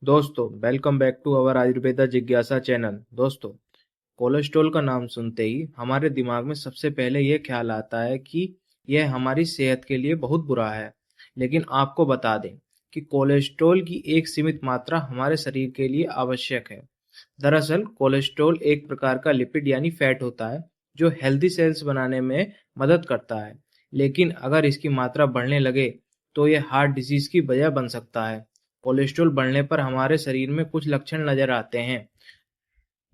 दोस्तों, welcome back to our Ayurveda जिज्ञासा channel. दोस्तों, कोलेस्ट्रॉल का नाम सुनते ही हमारे दिमाग में सबसे पहले यह ख्याल आता है कि यह हमारी सेहत के लिए बहुत बुरा है। लेकिन आपको बता दें कि कोलेस्ट्रॉल की एक सीमित मात्रा हमारे शरीर के लिए आवश्यक है। दरअसल कोलेस्ट्रॉल एक प्रकार का लिपिड यानी फैट होता है जो हेल्दी सेल्स बनाने में मदद करता है। लेकिन अगर इसकी मात्रा बढ़ने लगे तो यह हार्ट डिजीज की वजह बन सकता है। कोलेस्ट्रॉल बढ़ने पर हमारे शरीर में कुछ लक्षण नजर आते हैं।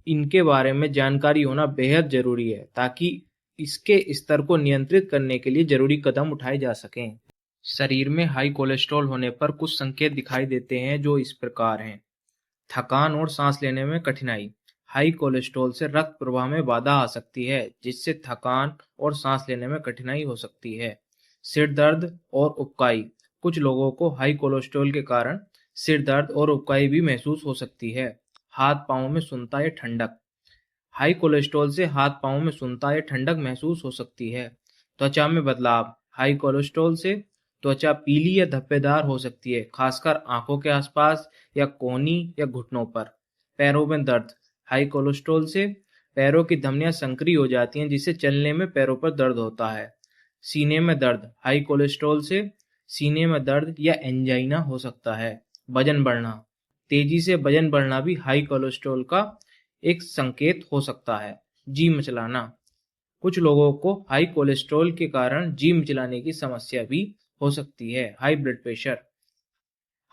इनके बारे में जानकारी होना बेहद जरूरी है ताकि इसके स्तर को नियंत्रित करने के लिए जरूरी कदम उठाए जा सकें। शरीर में हाई कोलेस्ट्रॉल होने पर कुछ संकेत दिखाई देते हैं जो इस प्रकार हैं। थकान और सांस लेने में कठिनाई। हाई कोलेस्ट्रॉल से रक्त प्रवाह में बाधा आ सकती है जिससे थकान और सांस लेने में कठिनाई हो सकती है। सिर दर्द और उबकाई। कुछ लोगों को हाई कोलेस्ट्रॉल के कारण सिर दर्द और उबकाई भी महसूस हो सकती है। हाथ पांव में सुन्नता या ठंडक। हाई कोलेस्ट्रॉल से हाथ पांव में सुन्नता या ठंडक महसूस हो सकती है। त्वचा में बदलाव। हाई कोलेस्ट्रॉल से त्वचा पीली या धब्बेदार हो सकती है, खासकर आंखों के आसपास या कोहनी या घुटनों पर। पैरों में दर्द। हाई कोलेस्ट्रॉल से पैरों की धमनियां संकरी हो जाती हैं जिससे चलने में पैरों पर दर्द होता है। सीने में दर्द। हाई कोलेस्ट्रॉल से सीने में दर्द या एंजाइना हो सकता है। वजन बढ़ना। तेजी से वजन बढ़ना भी हाई कोलेस्ट्रॉल का एक संकेत हो सकता है। जी मिचलाना। कुछ लोगों को हाई कोलेस्ट्रॉल के कारण जी मिचलाने की समस्या भी हो सकती है। High blood pressure.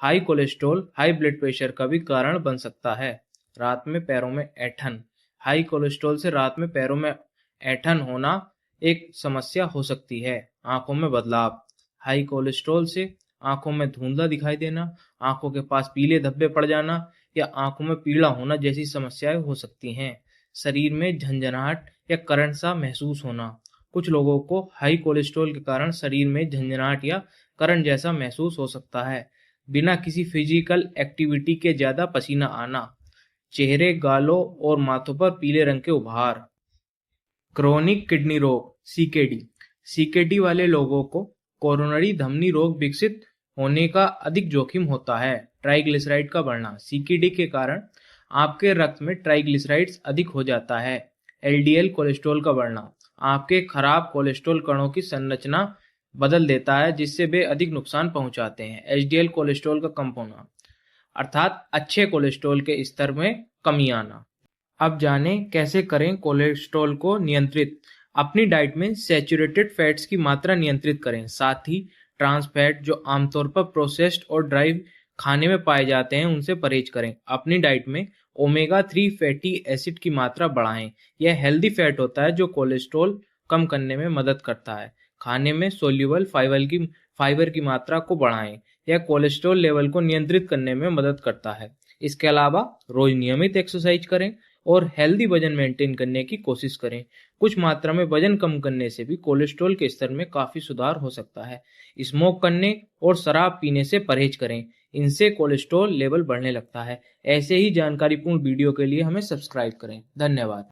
High cholesterol high blood pressure का भी कारण बन सकता है। रात में पैरों में ऐंठन। हाई कोलेस्ट्रॉल से रात में पैरों में ऐंठन होना एक समस्या हो सकती है। आंखों में बदलाव। हाई कोलेस्ट्रॉल से आंखों में धुंधला दिखाई देना, आंखों के पास पीले धब्बे पड़ जाना या आंखों में पीला होना जैसी समस्याएं हो सकती हैं। शरीर में झंझनाहट या करंट सा महसूस होना। कुछ लोगों को हाई कोलेस्ट्रॉल के कारण शरीर में झंझनाहट या करंट जैसा महसूस हो सकता है। बिना किसी फिजिकल एक्टिविटी के ज्यादा पसीना आना। चेहरे, गालों और माथों पर पीले रंग के उभार। क्रोनिक किडनी रोग सीकेडी। सीकेडी वाले लोगों को कोरोनरी धमनी रोग विकसित होने का अधिक जोखिम होता है। ट्राइग्लिसराइड का बढ़ना। सीकेडी के कारण आपके रक्त में ट्राइग्लिसराइड्स अधिक हो जाता है। एलडीएल कोलेस्ट्रॉल का बढ़ना। आपके खराब कोलेस्ट्रॉल कणों की संरचना बदल देता है जिससे वे अधिक नुकसान पहुंचाते हैं। एचडीएल कोलेस्ट्रॉल का कम होना, अर्थात अच्छे कोलेस्ट्रॉल के स्तर में कमी आना। अब जानें कैसे करें कोलेस्ट्रॉल को नियंत्रित। अपनी डाइट में सैचुरेटेड फैट्स की मात्रा नियंत्रित करें। साथ ही ट्रांस फैट जो आमतौर पर प्रोसेस्ड और ड्राई खाने में पाए जाते हैं उनसे परहेज करें। अपनी डाइट में ओमेगा 3 फैटी एसिड की मात्रा बढ़ाएं। यह हेल्दी फैट होता है जो कोलेस्ट्रॉल कम करने में मदद करता है। खाने में सोल्यूबल फाइबर की मात्रा को बढ़ाएं। यह कोलेस्ट्रॉल लेवल को नियंत्रित करने में मदद करता है। इसके अलावा रोज नियमित एक्सरसाइज करें और हेल्दी वजन मेंटेन करने की कोशिश करें। कुछ मात्रा में वजन कम करने से भी कोलेस्ट्रॉल के स्तर में काफी सुधार हो सकता है। स्मोक करने और शराब पीने से परहेज करें, इनसे कोलेस्ट्रॉल लेवल बढ़ने लगता है। ऐसे ही जानकारीपूर्ण वीडियो के लिए हमें सब्सक्राइब करें। धन्यवाद।